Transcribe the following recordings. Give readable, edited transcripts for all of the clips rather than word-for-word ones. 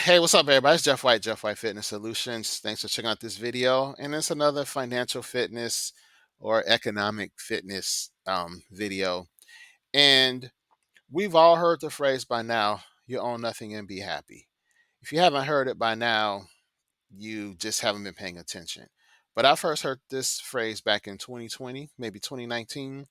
Hey, what's up, everybody? It's Jeff White, Jeff White Fitness Solutions. Thanks for checking out this video. And it's another financial fitness or economic fitness video. And we've all heard the phrase by now, you own nothing and be happy. If you haven't heard it by now, you just haven't been paying attention. But I first heard this phrase back in 2020, maybe 2019. And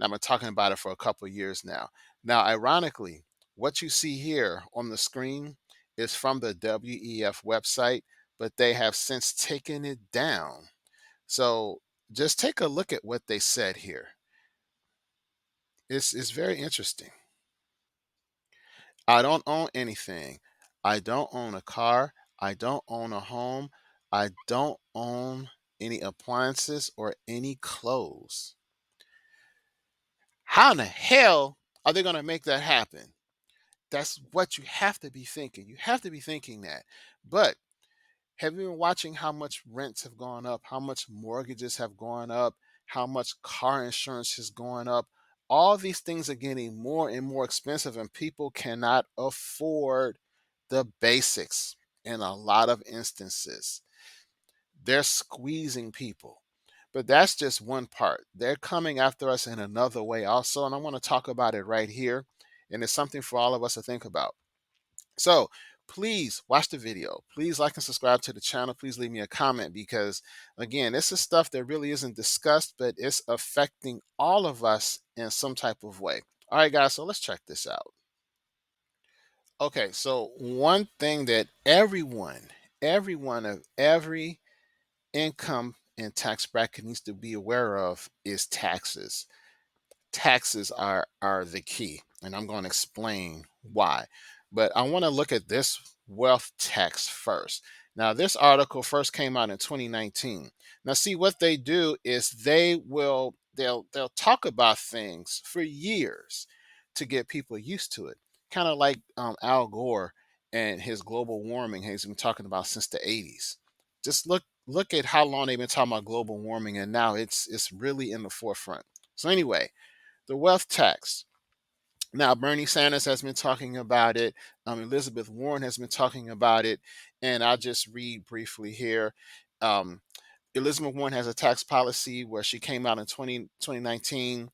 I've been talking about it for a couple of years now. Now, ironically, what you see here on the screen is from the WEF website, but they have since taken it down. So just take a look at what they said here. It's very interesting. I don't own anything. I don't own a car. I don't own a home. I don't own any appliances or any clothes. How in the hell are they going to make that happen? That's what you have to be thinking. You have to be thinking that. But have you been watching how much rents have gone up, how much mortgages have gone up, how much car insurance is going up? All these things are getting more and more expensive, and people cannot afford the basics in a lot of instances. They're squeezing people. But that's just one part. They're coming after us in another way also, and I want to talk about it right here. And it's something for all of us to think about. So please watch the video. Please like and subscribe to the channel. Please leave me a comment because, again, this is stuff that really isn't discussed, but it's affecting all of us in some type of way. All right, guys, so let's check this out. Okay, so one thing that everyone of every income and tax bracket needs to be aware of is taxes. Taxes are the key, and I'm going to explain why. But I want to look at this wealth tax first. Now, this article first came out in 2019. Now, see what they do is they'll talk about things for years to get people used to it. Kind of like Al Gore and his global warming he's been talking about since the 80s. Just look at how long they've been talking about global warming, and now it's really in the forefront. So anyway, the wealth tax. Now, Bernie Sanders has been talking about it. Elizabeth Warren has been talking about it. And I'll just read briefly here. Um, Elizabeth Warren has a tax policy where she came out in 2019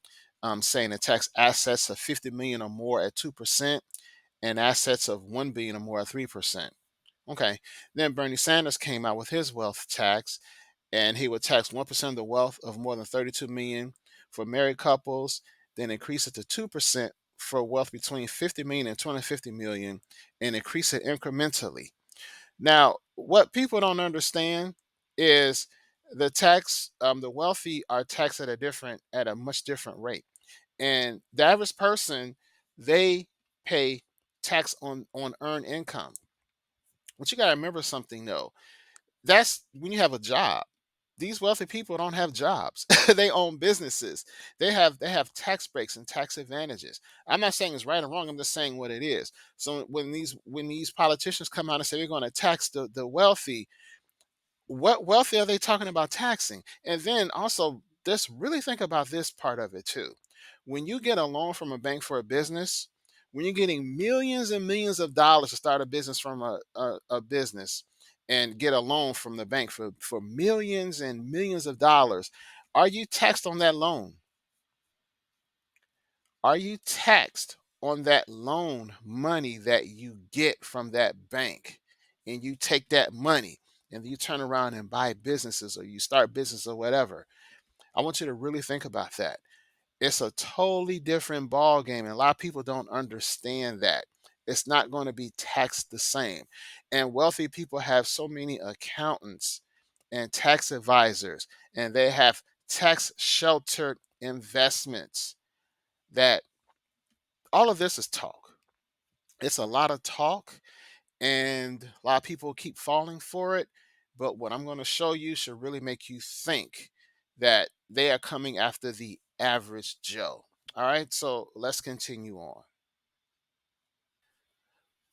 saying that tax assets of 50 million or more at 2% and assets of 1 billion or more at 3%. Okay. Then Bernie Sanders came out with his wealth tax, and he would tax 1% of the wealth of more than 32 million for married couples, then increase it to 2% for wealth between 50 million and 250 million, and increase it incrementally. Now, what people don't understand is the wealthy are taxed at a much different rate, and the average person, they pay tax on earned income. But you got to remember something though. That's when you have a job. These wealthy people don't have jobs. They own businesses. They have tax breaks and tax advantages. I'm not saying it's right or wrong. I'm just saying what it is. So when these politicians come out and say they're going to tax the wealthy, what wealthy are they talking about taxing? And then also, just really think about this part of it too. When you get a loan from a bank for a business, when you're getting millions and millions of dollars to start a business from a business and get a loan from the bank for millions and millions of dollars, are you taxed on that loan? Are you taxed on that loan money that you get from that bank? And you take that money and you turn around and buy businesses or you start business or whatever. I want you to really think about that. It's a totally different ball game, and a lot of people don't understand that. It's not going to be taxed the same. And wealthy people have so many accountants and tax advisors, and they have tax sheltered investments that all of this is talk. It's a lot of talk, and a lot of people keep falling for it. But what I'm going to show you should really make you think that they are coming after the average Joe. All right, so let's continue on.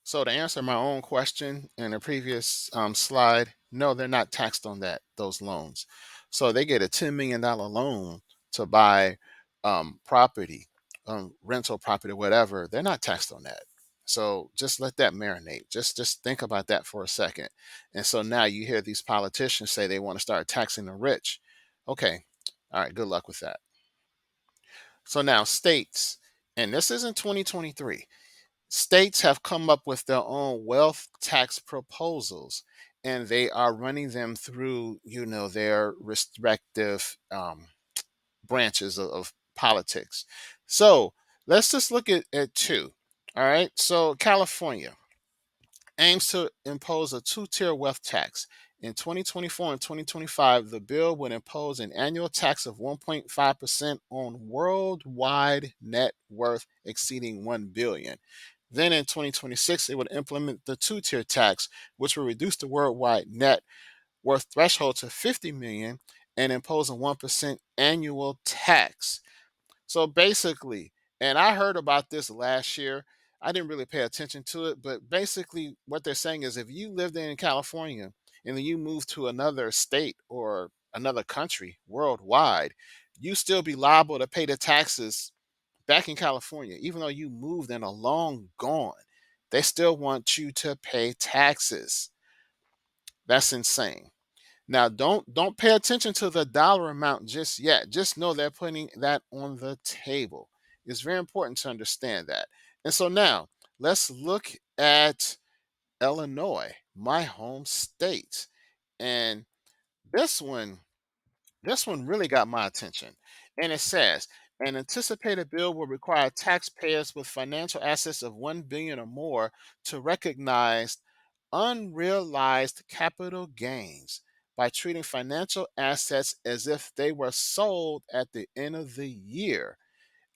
So to answer my own question in the previous slide, no, they're not taxed on those loans. So they get a $10 million loan to buy property, rental property, whatever. They're not taxed on that. So just let that marinate. Just think about that for a second. And so now you hear these politicians say they want to start taxing the rich. Okay. All right, good luck with that. So now states, and this isn't 2023. States have come up with their own wealth tax proposals, and they are running them through, their respective branches of politics. So let's just look at two. All right. So California aims to impose a two-tier wealth tax. In 2024 and 2025, the bill would impose an annual tax of 1.5% on worldwide net worth exceeding 1 billion. Then in 2026, it would implement the two-tier tax, which would reduce the worldwide net worth threshold to 50 million and impose a 1% annual tax. So basically, and I heard about this last year. I didn't really pay attention to it, but basically, what they're saying is if you lived in California and then you move to another state or another country worldwide, you still be liable to pay the taxes back in California, even though you moved and are long gone. They still want you to pay taxes. That's insane. Now, don't pay attention to the dollar amount just yet. Just know they're putting that on the table. It's very important to understand that. And so now let's look at Illinois, my home state. And this one, this one really got my attention. And it says an anticipated bill will require taxpayers with financial assets of 1 billion or more to recognize unrealized capital gains by treating financial assets as if they were sold at the end of the year,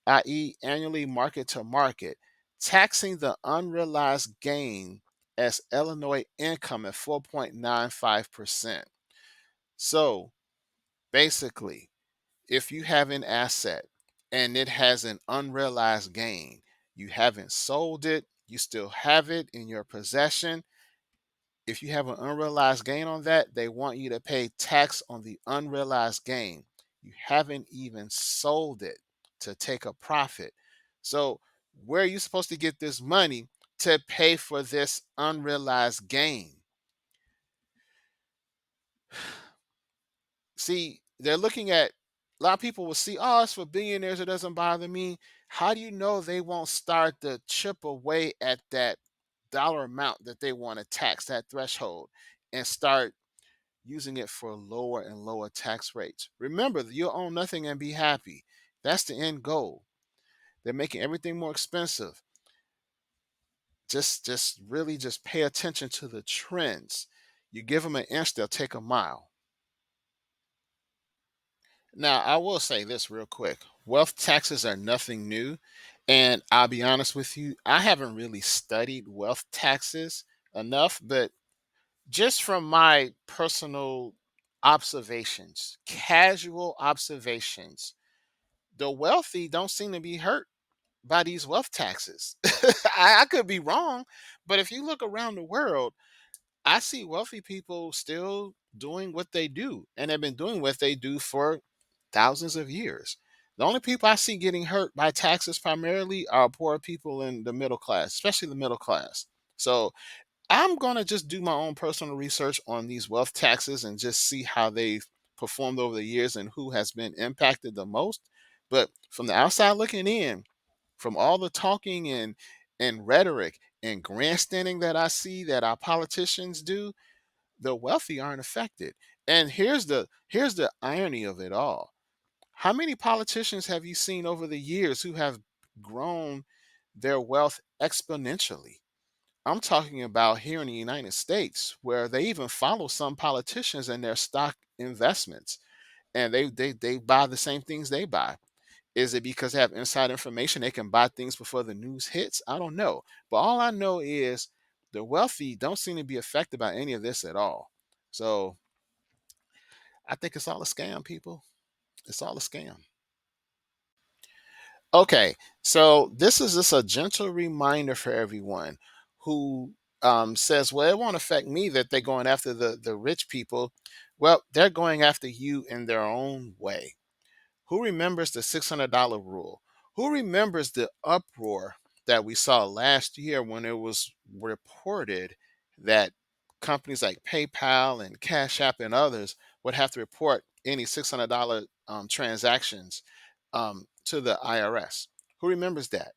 i.e., annually market to market, taxing the unrealized gain as Illinois income at 4.95%. So basically, if you have an asset and it has an unrealized gain, you haven't sold it, you still have it in your possession. If you have an unrealized gain on that, they want you to pay tax on the unrealized gain. You haven't even sold it to take a profit. So, where are you supposed to get this money to pay for this unrealized gain? See, they're looking at a lot of people will see, oh, it's for billionaires, it doesn't bother me. How do you know they won't start to chip away at that dollar amount that they want to tax, that threshold, and start using it for lower and lower tax rates? Remember, you'll own nothing and be happy. That's the end goal. They're making everything more expensive. Just really just pay attention to the trends. You give them an inch, they'll take a mile. Now, I will say this real quick. Wealth taxes are nothing new. And I'll be honest with you, I haven't really studied wealth taxes enough, but just from my personal observations, casual observations, the wealthy don't seem to be hurt by these wealth taxes. I could be wrong, but if you look around the world, I see wealthy people still doing what they do, and they've been doing what they do for thousands of years. The only people I see getting hurt by taxes primarily are poor people in the middle class, especially the middle class. So I'm going to just do my own personal research on these wealth taxes and just see how they've performed over the years and who has been impacted the most. But from the outside looking in, from all the talking and rhetoric and grandstanding that I see that our politicians do, the wealthy aren't affected. And here's the irony of it all. How many politicians have you seen over the years who have grown their wealth exponentially? I'm talking about here in the United States, where they even follow some politicians in their stock investments, and they buy the same things they buy. Is it because they have inside information they can buy things before the news hits? I don't know. But all I know is the wealthy don't seem to be affected by any of this at all. So I think it's all a scam, people. It's all a scam. Okay, so this is just a gentle reminder for everyone who says, well, it won't affect me that they're going after the rich people. Well, they're going after you in their own way. Who remembers the $600 rule? Who remembers the uproar that we saw last year when it was reported that companies like PayPal and Cash App and others would have to report any $600 transactions to the IRS. Who remembers that?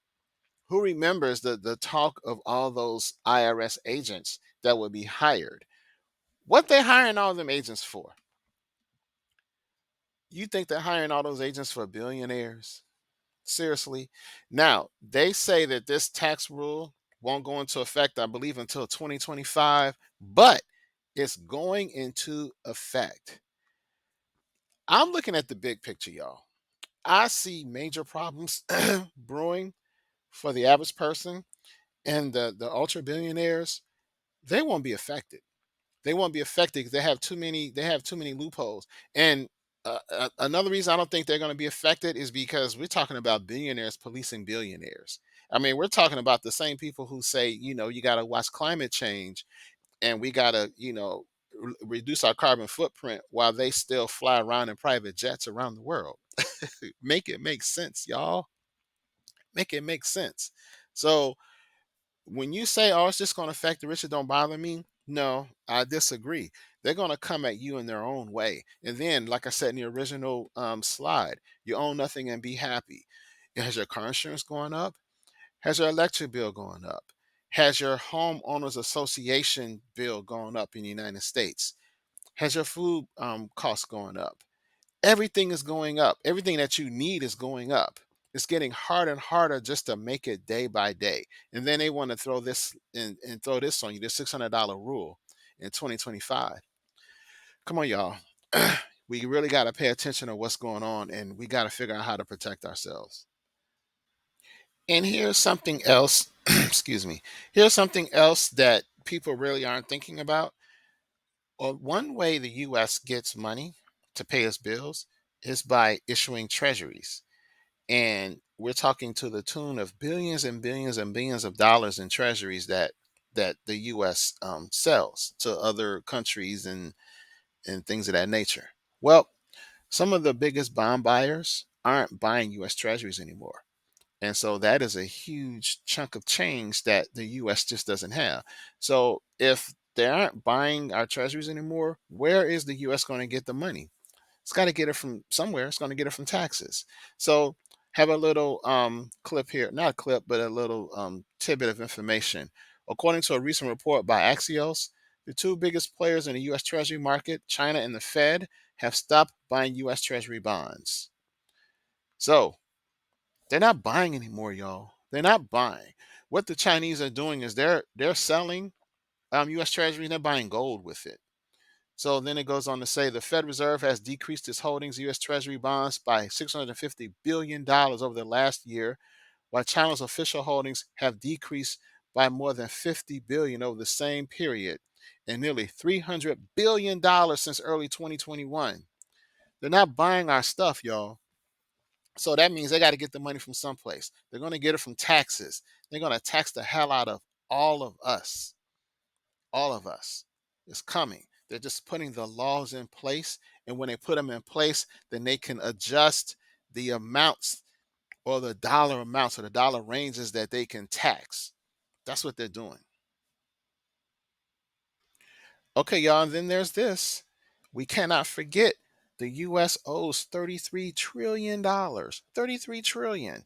Who remembers the talk of all those IRS agents that would be hired? What they hiring all them agents for? You think they're hiring all those agents for billionaires? Seriously? Now, they say that this tax rule won't go into effect, I believe, until 2025, but it's going into effect. I'm looking at the big picture, y'all. I see major problems brewing for the average person, and the ultra billionaires. They won't be affected. They won't be affected because they have too many loopholes. And another reason I don't think they're going to be affected is because we're talking about billionaires policing billionaires. I mean, we're talking about the same people who say, you got to watch climate change, and we got to, reduce our carbon footprint, while they still fly around in private jets around the world. Make it make sense, y'all. Make it make sense. So when you say, "Oh, it's just going to affect the rich, it don't bother me," no, I disagree. They're going to come at you in their own way. And then, like I said in the original slide, you own nothing and be happy. Has your car insurance going up? Has your electric bill going up? Has your homeowners association bill gone up in the United States? Has your food costs going up? Everything is going up. Everything that you need is going up. It's getting harder and harder just to make it day by day. And then they want to throw this and throw this on you, this $600 rule in 2025. Come on, y'all. We really got to pay attention to what's going on, and we got to figure out how to protect ourselves. And here's something else, excuse me. Here's something else that people really aren't thinking about. Well, one way the US gets money to pay its bills is by issuing treasuries. And we're talking to the tune of billions and billions and billions of dollars in treasuries that the U.S. Sells to other countries and things of that nature. Well, some of the biggest bond buyers aren't buying U.S. treasuries anymore, and so that is a huge chunk of change that the U.S. just doesn't have. So if they aren't buying our treasuries anymore, where is the U.S. going to get the money? It's got to get it from somewhere. It's going to get it from taxes. So have a little clip here, not a clip, but a little tidbit of information. According to a recent report by Axios, the two biggest players in the U.S. Treasury market, China and the Fed, have stopped buying U.S. Treasury bonds. So they're not buying anymore, y'all. They're not buying. What the Chinese are doing is they're selling U.S. Treasury and they're buying gold with it. So then it goes on to say the Fed Reserve has decreased its holdings of U.S. Treasury bonds by $650 billion over the last year, while China's official holdings have decreased by more than $50 billion over the same period, and nearly $300 billion since early 2021. They're not buying our stuff, y'all. So that means they got to get the money from someplace. They're going to get it from taxes. They're going to tax the hell out of all of us. All of us. Is coming. They're just putting the laws in place. And when they put them in place, then they can adjust the amounts, or the dollar amounts, or the dollar ranges that they can tax. That's what they're doing. Okay, y'all. And then there's this. We cannot forget the US owes $33 trillion. 33 trillion.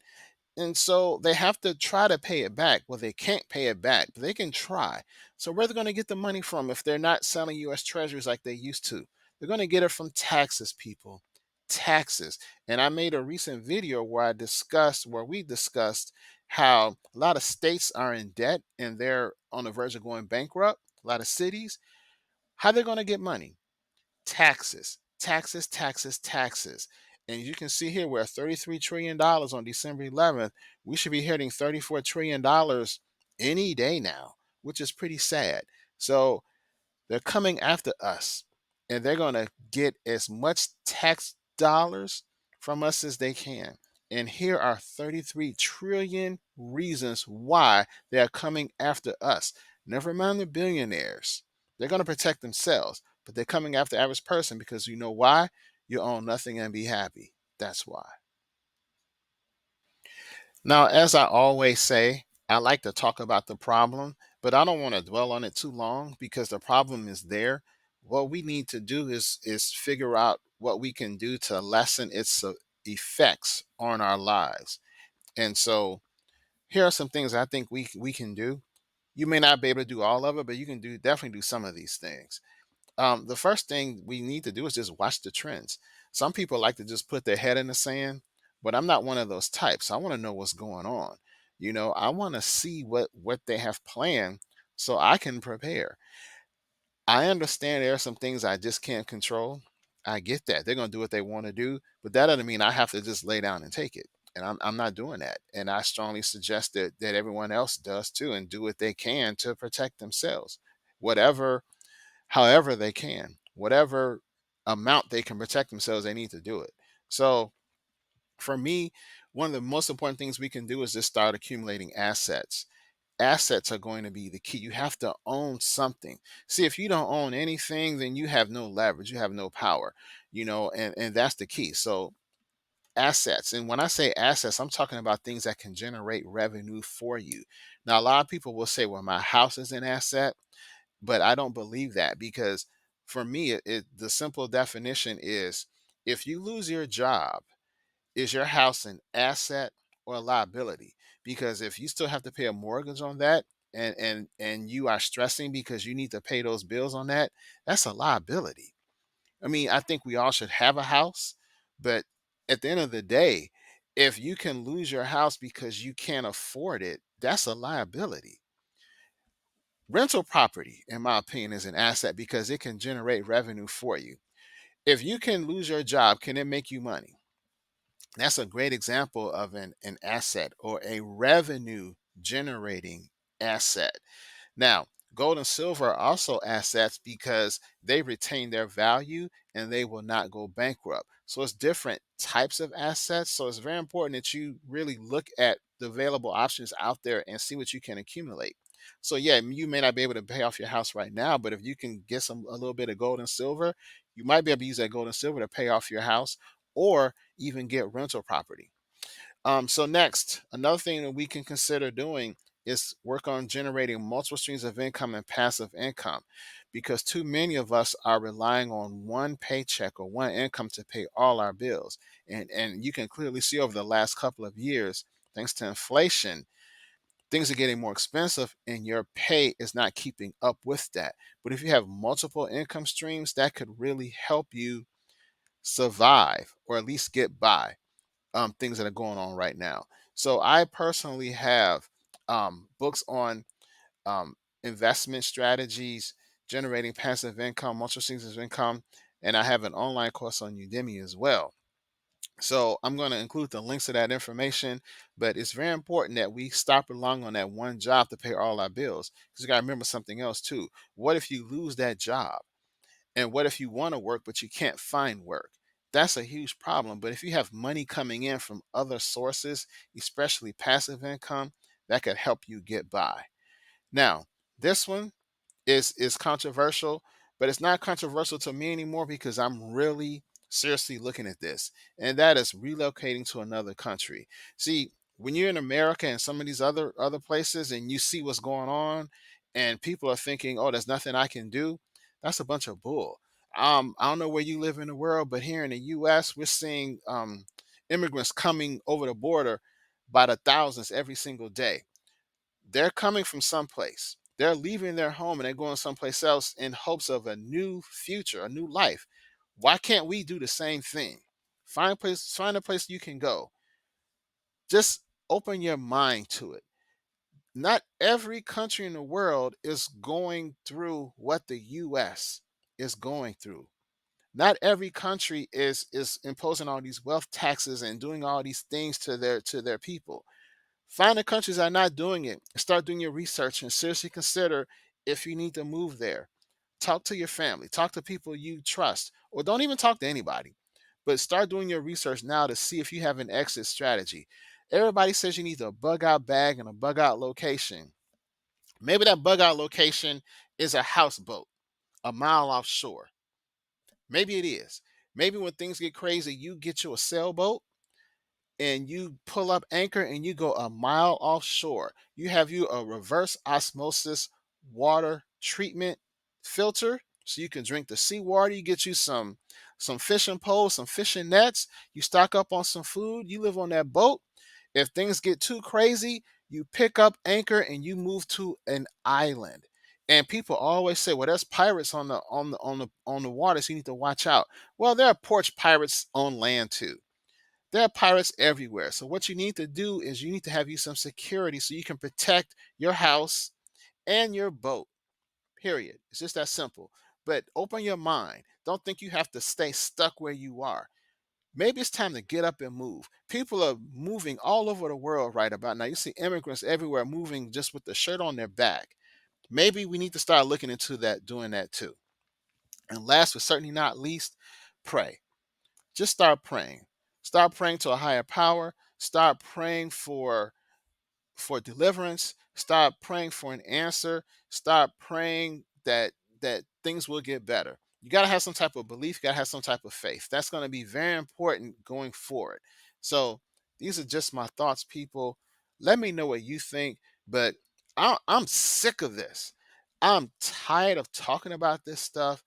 And so they have to try to pay it back. Well, they can't pay it back, but they can try. So where are they going to get the money from if they're not selling US treasuries like they used to? They're going to get it from taxes, people. Taxes. And I made a recent video where we discussed how a lot of states are in debt and they're on the verge of going bankrupt. A lot of cities. How they're going to get money? Taxes, taxes, taxes, taxes. And you can see here we're at $33 trillion on December 11th. We should be hitting $34 trillion any day now, which is pretty sad. So they're coming after us, and they're going to get as much tax dollars from us as they can. And here are 33 trillion reasons why they are coming after us. Never mind the billionaires. They're going to protect themselves, but they're coming after the average person because you know why? You own nothing and be happy. That's why. Now, as I always say, I like to talk about the problem, but I don't want to dwell on it too long because the problem is there. What we need to do is figure out what we can do to lessen its effects on our lives. And so here are some things I think we can do. You may not be able to do all of it, but you can do definitely do some of these things. The first thing we need to do is just watch the trends. Some people like to just put their head in the sand, but I'm not one of those types. I want to know what's going on. I want to see what they have planned so I can prepare. I understand there are some things I just can't control. I get that. They're going to do what they want to do, but that doesn't mean I have to just lay down and take it. And I'm not doing that. And I strongly suggest that everyone else does too and do what they can to protect themselves. Whatever however they can, whatever amount they can protect themselves, they need to do it. So for me, one of the most important things we can do is just start accumulating assets. Assets are going to be the key. You have to own something. See, if you don't own anything, then you have no leverage, you have no power, and that's the key. So assets. And when I say assets, I'm talking about things that can generate revenue for you. Now, a lot of people will say, well, my house is an asset, but I don't believe that because for me, the simple definition is if you lose your job, is your house an asset or a liability? Because if you still have to pay a mortgage on that and you are stressing because you need to pay those bills on that, that's a liability. I mean, I think we all should have a house, but at the end of the day, if you can lose your house because you can't afford it, that's a liability. Rental property, in my opinion, is an asset because it can generate revenue for you. If you can lose your job, can it make you money? That's a great example of an asset or a revenue generating asset. Now, gold and silver are also assets because they retain their value and they will not go bankrupt. So it's different types of assets. So it's very important that you really look at the available options out there and see what you can accumulate. So yeah, you may not be able to pay off your house right now, but if you can get a little bit of gold and silver, you might be able to use that gold and silver to pay off your house or even get rental property. So next, another thing that we can consider doing is work on generating multiple streams of income and passive income because too many of us are relying on one paycheck or one income to pay all our bills. And you can clearly see over the last couple of years, thanks to inflation, things are getting more expensive and your pay is not keeping up with that. But if you have multiple income streams, that could really help you survive or at least get by things that are going on right now. So I personally have books on um, investment strategies, generating passive income, multiple streams of income, and I have an online course on Udemy as well. So I'm going to include the links to that information, but it's very important that we stop relying on that one job to pay all our bills. Because you got to remember something else too. What if you lose that job? And what if you want to work, but you can't find work? That's a huge problem. But if you have money coming in from other sources, especially passive income, that could help you get by. Now, this one is controversial, but it's not controversial to me anymore because I'm really seriously looking at this, and that is relocating to another country. See, when you're in America and some of these other places, and you see what's going on, and people are thinking, "Oh, there's nothing I can do," that's a bunch of bull. I don't know where you live in the world, but here in the U.S., we're seeing immigrants coming over the border by the thousands every single day. They're coming from someplace. They're leaving their home and they're going someplace else in hopes of a new future, a new life. Why can't we do the same thing? Find a place you can go. Just open your mind to it. Not every country in the world is going through what the US is going through. Not every country is imposing all these wealth taxes and doing all these things to their people. Find the countries that are not doing it. Start doing your research and seriously consider if you need to move there. Talk to your family, talk to people you trust, or don't even talk to anybody. But start doing your research now to see if you have an exit strategy. Everybody says you need a bug out bag and a bug out location. Maybe that bug out location is a houseboat a mile offshore. Maybe it is. Maybe when things get crazy, you get you a sailboat and you pull up anchor and you go a mile offshore. You have you a reverse osmosis water treatment filter so you can drink the seawater. You get you some fishing poles, some fishing nets. You stock up on some food. You live on that boat. If things get too crazy, you pick up anchor and you move to an island. And people always say, "Well, there's pirates on the water, so you need to watch out." Well, there are porch pirates on land too. There are pirates everywhere. So what you need to do is you need to have you some security so you can protect your house and your boat. Period. It's just that simple. But open your mind. Don't think you have to stay stuck where you are. Maybe it's time to get up and move. People are moving all over the world right about now. You see immigrants everywhere moving just with the shirt on their back. Maybe we need to start looking into that, doing that too. And last but certainly not least, pray. Just start praying. Start praying to a higher power. Start praying for deliverance. Start praying for an answer. Start praying that things will get better. You got to have some type of belief. You got to have some type of faith. That's going to be very important going forward. So these are just my thoughts, people. Let me know what you think. But I'm sick of this. I'm tired of talking about this stuff.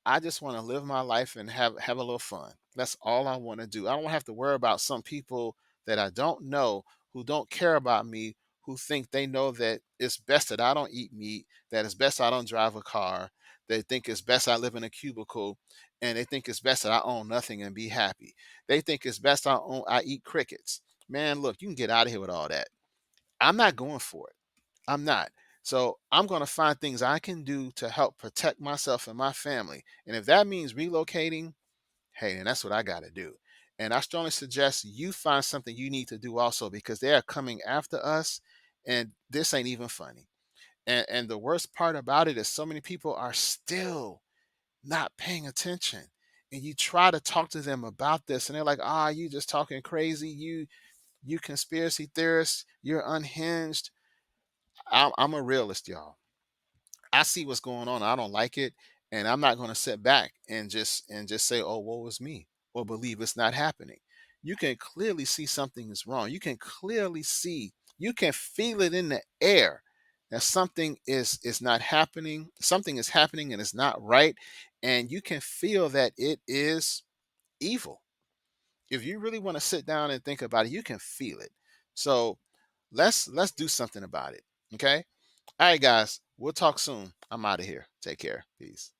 I just want to live my life and have a little fun. That's all I want to do. I don't have to worry about some people that I don't know, who don't care about me, who think they know that it's best that I don't eat meat, that it's best I don't drive a car, they think it's best I live in a cubicle, and they think it's best that I own nothing and be happy. They think it's best I eat crickets. Man, look, you can get out of here with all that. I'm not going for it. I'm not. So I'm going to find things I can do to help protect myself and my family. And if that means relocating, hey, and that's what I got to do. And I strongly suggest you find something you need to do also, because they are coming after us, and this ain't even funny. And the worst part about it is so many people are still not paying attention. And you try to talk to them about this, and they're like, "Ah, you just talking crazy. You conspiracy theorists. You're unhinged." I'm a realist, y'all. I see what's going on. I don't like it, and I'm not going to sit back and just say, "Oh, woe is me," or believe it's not happening. You can clearly see something is wrong. You can clearly see. You can feel it in the air that something is not happening. Something is happening and it's not right, and you can feel that it is evil. If you really want to sit down and think about it, you can feel it. So let's do something about it. Okay. All right, guys. We'll talk soon. I'm out of here. Take care. Peace.